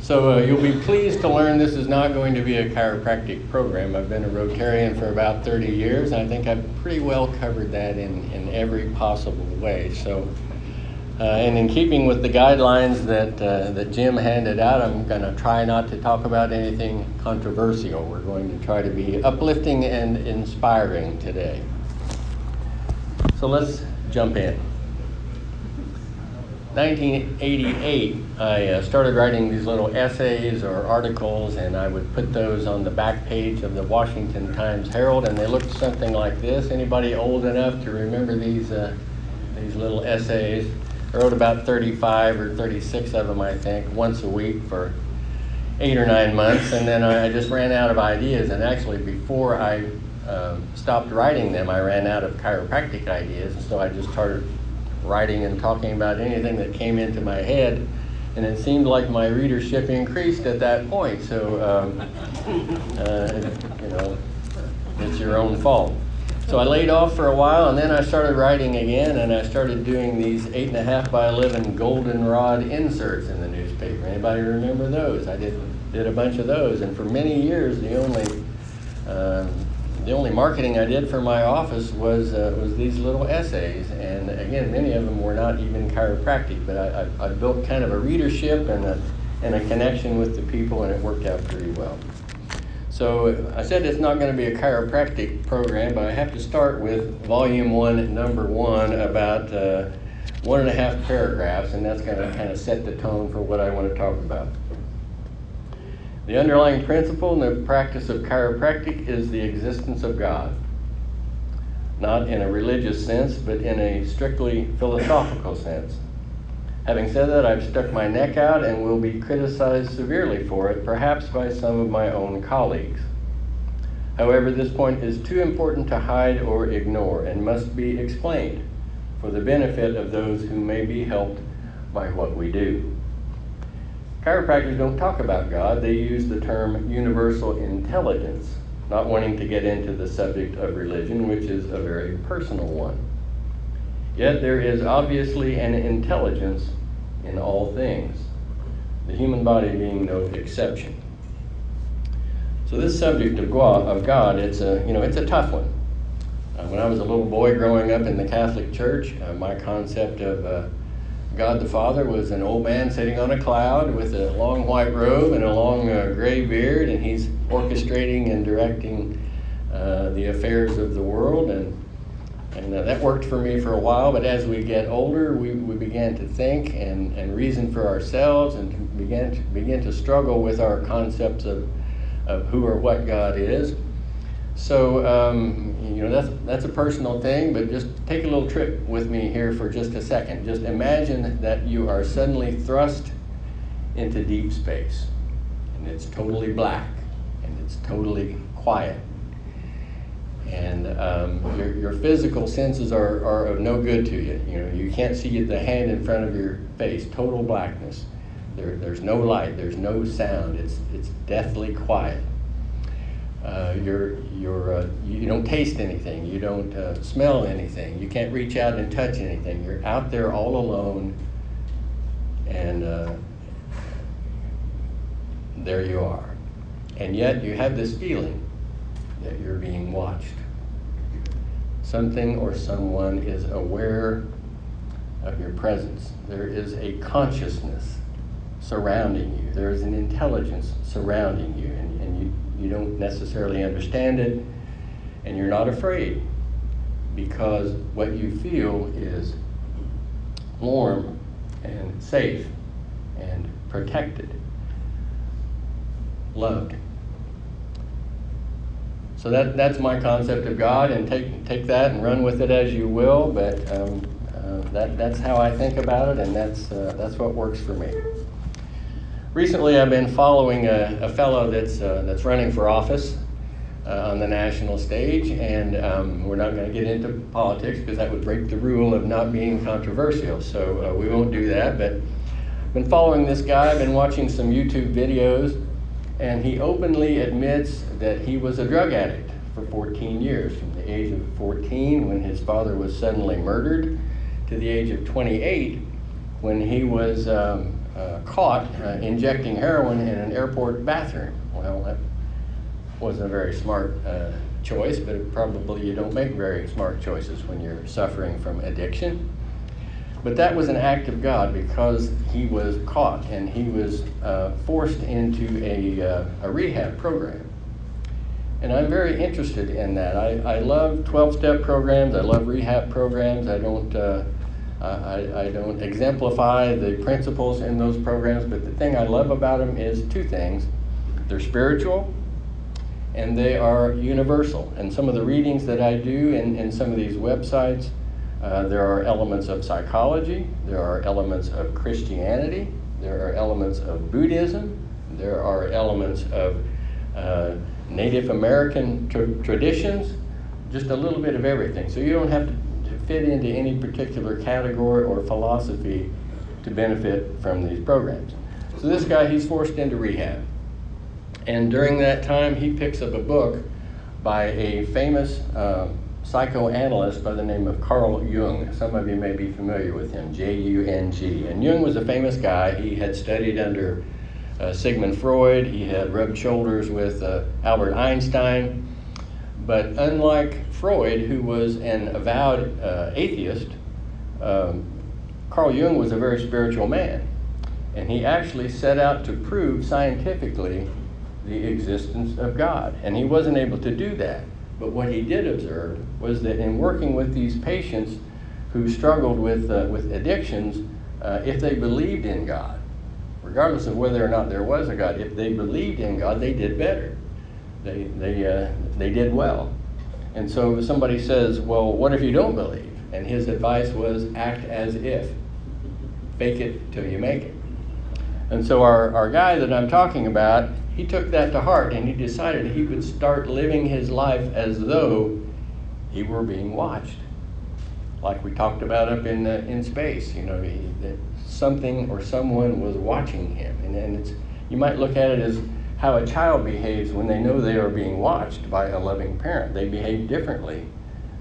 So you'll be pleased to learn this is not going to be a chiropractic program. I've been a Rotarian for about 30 years, and I think I've pretty well covered that in every possible way. So, and in keeping with the guidelines that Jim handed out, I'm going to try not to talk about anything controversial. We're going to try to be uplifting and inspiring today. So let's jump in. 1988, I started writing these little essays or articles, and I would put those on the back page of the Washington Times Herald, and they looked something like this. Anybody old enough to remember these little essays? I wrote about 35 or 36 of them, I think, once a week for 8 or 9 months, and then I just ran out of ideas. And actually, before I stopped writing them, I ran out of chiropractic ideas, and so I just started writing and talking about anything that came into my head, and it seemed like my readership increased at that point. So, it's your own fault. So I laid off for a while, and then I started writing again, and I started doing these 8.5 by 11 goldenrod inserts in the newspaper. Anybody remember those? I did a bunch of those, and for many years, the only marketing I did for my office was these little essays. And again, many of them were not even chiropractic, but I built kind of a readership and a connection with the people, and it worked out pretty well. So I said it's not going to be a chiropractic program, but I have to start with volume 1, number 1, about 1.5 paragraphs, and that's going to kind of set the tone for what I want to talk about. The underlying principle in the practice of chiropractic is the existence of God, not in a religious sense, but in a strictly philosophical sense. Having said that, I've stuck my neck out and will be criticized severely for it, perhaps by some of my own colleagues. However, this point is too important to hide or ignore and must be explained for the benefit of those who may be helped by what we do. Chiropractors don't talk about God. They use the term universal intelligence, not wanting to get into the subject of religion, which is a very personal one. Yet there is obviously an intelligence in all things, the human body being no exception. So this subject of God, it's a tough one. When I was a little boy growing up in the Catholic Church, my concept of God the Father was an old man sitting on a cloud with a long white robe and a long gray beard, and he's orchestrating and directing the affairs of the world, and that worked for me for a while. But as we get older, we began to think and reason for ourselves, and begin to struggle with our concepts of who or what God is. So that's a personal thing, but just take a little trip with me here for just a second. Just imagine that you are suddenly thrust into deep space, and it's totally black, and it's totally quiet, and your physical senses are of no good to you. You can't see the hand in front of your face. Total blackness. There's no light. There's no sound. It's deathly quiet. You don't taste anything. You don't smell anything. You can't reach out and touch anything. You're out there all alone, and there you are. And yet you have this feeling that you're being watched. Something or someone is aware of your presence. There is a consciousness surrounding you. There is an intelligence surrounding you, and you don't necessarily understand it, and you're not afraid, because what you feel is warm and safe and protected, loved. So that's my concept of God, and take that and run with it as you will, but that's how I think about it, and that's what works for me. Recently, I've been following a fellow that's running for office on the national stage, and we're not going to get into politics because that would break the rule of not being controversial, so we won't do that. But I've been following this guy. I've been watching some YouTube videos, and he openly admits that he was a drug addict for 14 years, from the age of 14 when his father was suddenly murdered to the age of 28 when he was caught injecting heroin in an airport bathroom. Well, that wasn't a very smart choice, but probably you don't make very smart choices when you're suffering from addiction. But that was an act of God because he was caught and he was forced into a rehab program. And I'm very interested in that. I love 12-step programs. I love rehab programs. I don't exemplify the principles in those programs, but the thing I love about them is two things. They're spiritual and they are universal. And some of the readings that I do in some of these websites, there are elements of psychology, there are elements of Christianity, there are elements of Buddhism, there are elements of Native American traditions, just a little bit of everything. So you don't have to fit into any particular category or philosophy to benefit from these programs. So this guy, he's forced into rehab. And during that time, he picks up a book by a famous psychoanalyst by the name of Carl Jung. Some of you may be familiar with him, J-U-N-G. And Jung was a famous guy. He had studied under Sigmund Freud. He had rubbed shoulders with Albert Einstein. But unlike Freud, who was an avowed atheist, Carl Jung was a very spiritual man. And he actually set out to prove scientifically the existence of God. And he wasn't able to do that. But what he did observe was that in working with these patients who struggled with addictions, if they believed in God, regardless of whether or not there was a God, if they believed in God, they did better. They did well. And so somebody says, well, what if you don't believe? And his advice was act as if. Fake it till you make it. And so our guy that I'm talking about, he took that to heart and he decided he would start living his life as though he were being watched. Like we talked about up in space, that something or someone was watching him. And you might look at it as how a child behaves when they know they are being watched by a loving parent. They behave differently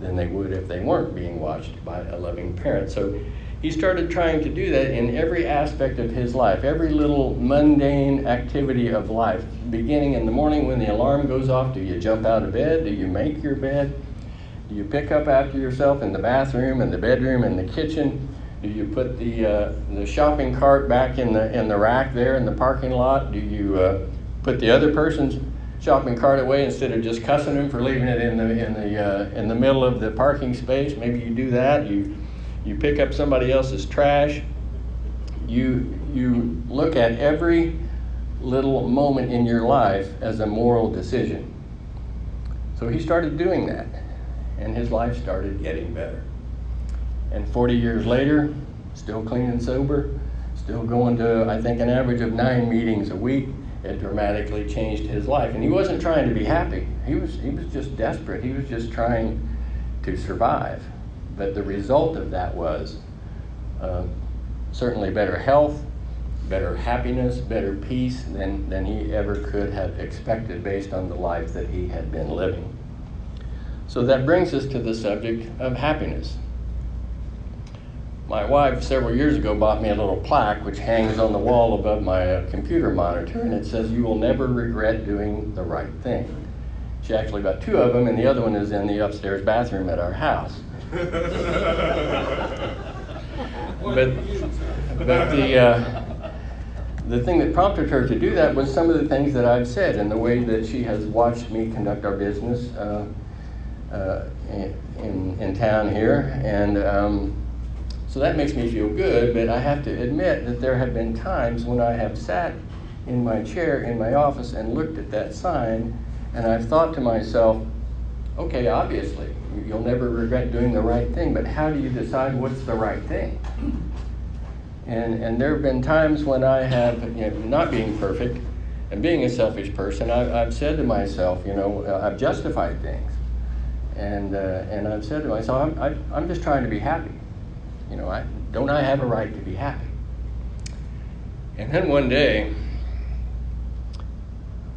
than they would if they weren't being watched by a loving parent. So he started trying to do that in every aspect of his life, every little mundane activity of life. Beginning in the morning when the alarm goes off, do you jump out of bed? Do you make your bed? Do you pick up after yourself in the bathroom, in the bedroom, in the kitchen? Do you put the shopping cart back in the rack there in the parking lot? Do you put the other person's shopping cart away instead of just cussing them for leaving it in the middle of the parking space? Maybe you do that. You pick up somebody else's trash. You look at every little moment in your life as a moral decision. So he started doing that, and his life started getting better. And 40 years later, still clean and sober, still going to, I think, an average of 9 meetings a week. It dramatically changed his life. And he wasn't trying to be happy. He was just desperate. He was just trying to survive. But the result of that was certainly better health, better happiness, better peace than he ever could have expected based on the life that he had been living. So that brings us to the subject of happiness. My wife several years ago bought me a little plaque which hangs on the wall above my computer monitor, and it says, "You will never regret doing the right thing." She actually got 2 of them, and the other one is in the upstairs bathroom at our house. But the thing that prompted her to do that was some of the things that I've said and the way that she has watched me conduct our business in town here. And so that makes me feel good, but I have to admit that there have been times when I have sat in my chair in my office and looked at that sign, and I've thought to myself, okay, obviously, you'll never regret doing the right thing, but how do you decide what's the right thing? And there have been times when I have, not being perfect and being a selfish person, I've said to myself, I've justified things. And I've said to myself, I'm just trying to be happy. Don't I have a right to be happy? And then one day,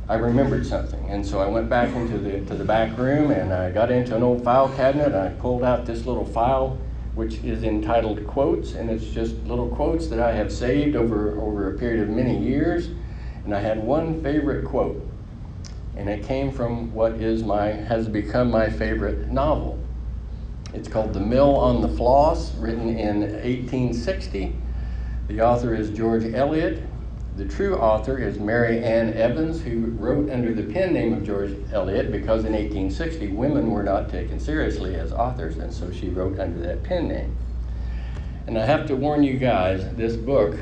I remembered something, and so I went back into the back room, and I got into an old file cabinet, and I pulled out this little file which is entitled Quotes, and it's just little quotes that I have saved over a period of many years. And I had one favorite quote, and it came from what has become my favorite novel. It's called The Mill on the Floss, written in 1860. The author is George Eliot. The true author is Mary Ann Evans, who wrote under the pen name of George Eliot because in 1860 women were not taken seriously as authors, and so she wrote under that pen name. And I have to warn you guys, this book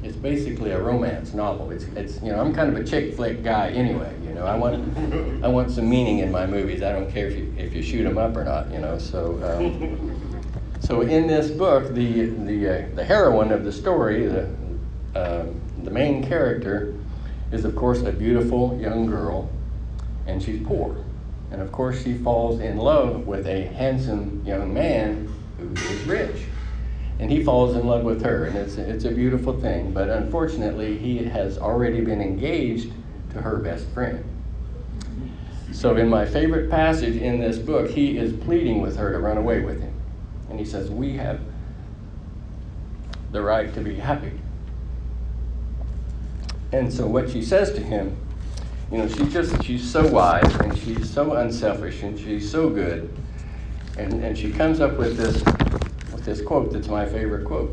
is basically a romance novel. It's I'm kind of a chick flick guy anyway. I want some meaning in my movies. I don't care if you shoot them up or not. So in this book, the heroine of the story, the main character, is of course a beautiful young girl, and she's poor. And of course she falls in love with a handsome young man who is rich. And he falls in love with her, and it's a beautiful thing. But unfortunately, he has already been engaged to her best friend. So in my favorite passage in this book, he is pleading with her to run away with him. And he says, we have the right to be happy. And so what she says to him, she's so wise, and she's so unselfish, and she's so good. And she comes up with this quote that's my favorite quote.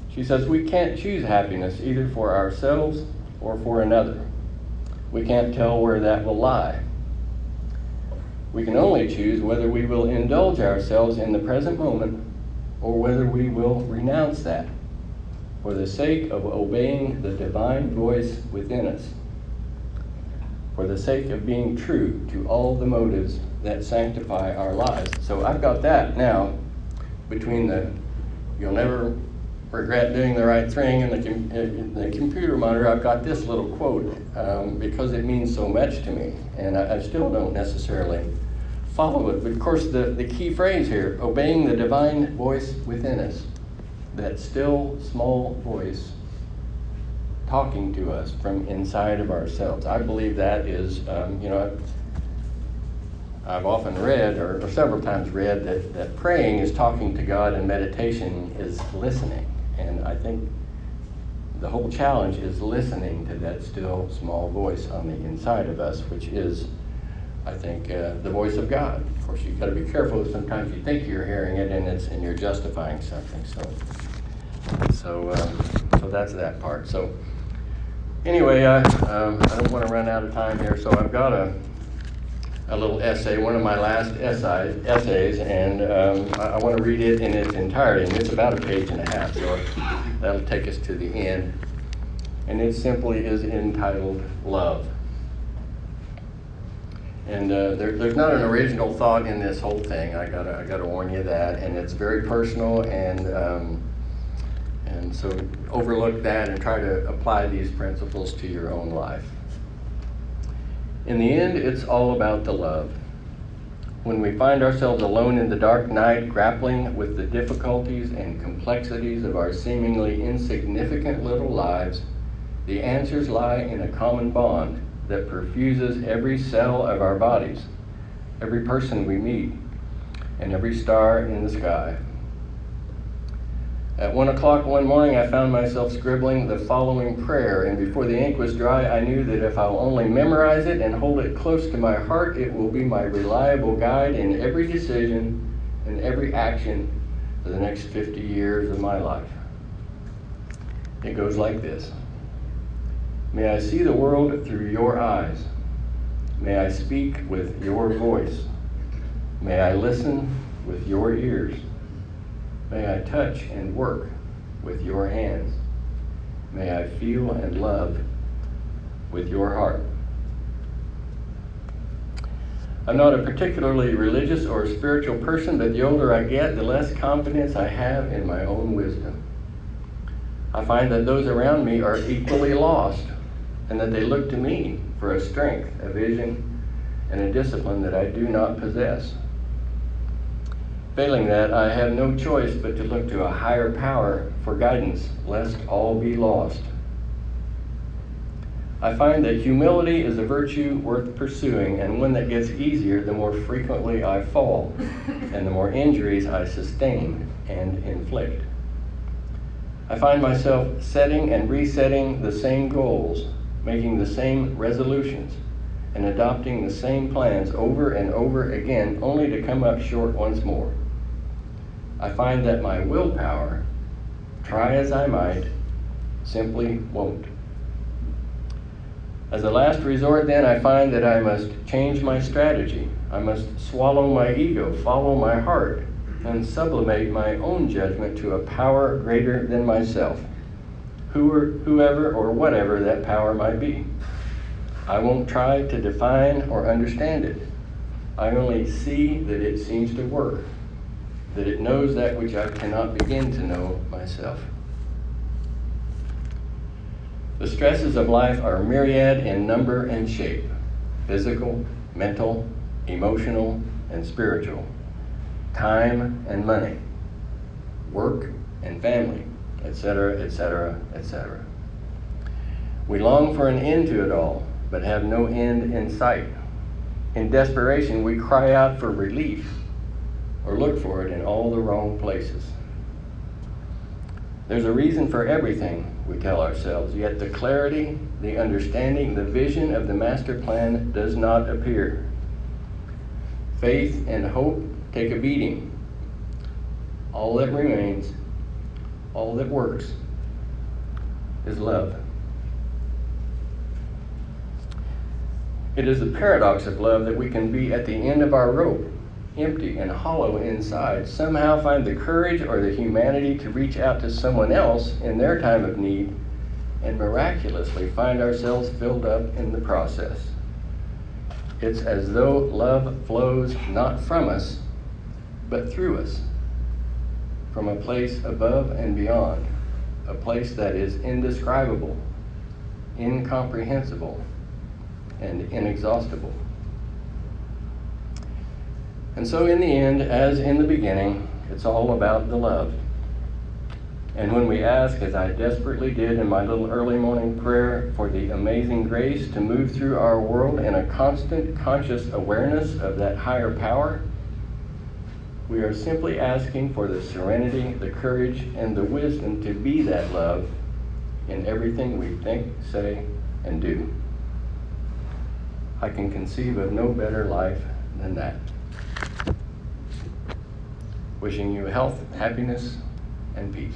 She says, we can't choose happiness either for ourselves or for another. We can't tell where that will lie. We can only choose whether we will indulge ourselves in the present moment or whether we will renounce that for the sake of obeying the divine voice within us, for the sake of being true to all the motives that sanctify our lives. So I've got that now between the you'll never regret doing the right thing and the computer monitor. I've got this little quote because it means so much to me, and I still don't necessarily follow it. But of course the key phrase here, obeying the divine voice within us, that still small voice talking to us from inside of ourselves. I believe that is, I've often read, or several times read, that praying is talking to God and meditation is listening. And I think the whole challenge is listening to that still small voice on the inside of us, which is, I think, the voice of God. Of course, you've got to be careful. Sometimes you think you're hearing it, and you're justifying something. So that's that part. So anyway, I don't want to run out of time here. So I've got a little essay, one of my last essays, and I want to read it in its entirety. And it's about a page and a half, so that'll take us to the end. And it simply is entitled Love. And there's not an original thought in this whole thing. I gotta warn you that, and it's very personal, and so overlook that and try to apply these principles to your own life. In the end, it's all about the love. When we find ourselves alone in the dark night, grappling with the difficulties and complexities of our seemingly insignificant little lives, the answers lie in a common bond that perfuses every cell of our bodies, every person we meet, and every star in the sky. At 1 o'clock one morning, I found myself scribbling the following prayer, and before the ink was dry, I knew that if I'll only memorize it and hold it close to my heart, it will be my reliable guide in every decision and every action for the next 50 years of my life. It goes like this. May I see the world through your eyes. May I speak with your voice. May I listen with your ears. May I touch and work with your hands. May I feel and love with your heart. I'm not a particularly religious or spiritual person, but the older I get, the less confidence I have in my own wisdom. I find that those around me are equally lost, and that they look to me for a strength, a vision, and a discipline that I do not possess. Failing that, I have no choice but to look to a higher power for guidance, lest all be lost. I find that humility is a virtue worth pursuing, and one that gets easier the more frequently I fall and the more injuries I sustain and inflict. I find myself setting and resetting the same goals, making the same resolutions, and adopting the same plans over and over again, only to come up short once more. I find that my willpower, try as I might, simply won't. As a last resort, then, I find that I must change my strategy. I must swallow my ego, follow my heart, and sublimate my own judgment to a power greater than myself, whoever or whatever that power might be. I won't try to define or understand it. I only see that it seems to work, that it knows that which I cannot begin to know myself. The stresses of life are myriad in number and shape: physical, mental, emotional, and spiritual, time and money, work and family, etc., etc., etc. We long for an end to it all, but have no end in sight. In desperation, we cry out for relief or look for it in all the wrong places. There's a reason for everything, we tell ourselves, yet the clarity, the understanding, the vision of the master plan does not appear. Faith and hope take a beating. All that remains, all that works, is love. It is the paradox of love that we can be at the end of our rope, empty and hollow inside, somehow find the courage or the humanity to reach out to someone else in their time of need, and miraculously find ourselves filled up in the process. It's as though love flows not from us, but through us, from a place above and beyond, a place that is indescribable, incomprehensible, and inexhaustible. And so in the end, as in the beginning, it's all about the love. And when we ask, as I desperately did in my little early morning prayer, for the amazing grace to move through our world in a constant conscious awareness of that higher power, we are simply asking for the serenity, the courage, and the wisdom to be that love in everything we think, say, and do. I can conceive of no better life than that. Wishing you health, happiness, and peace.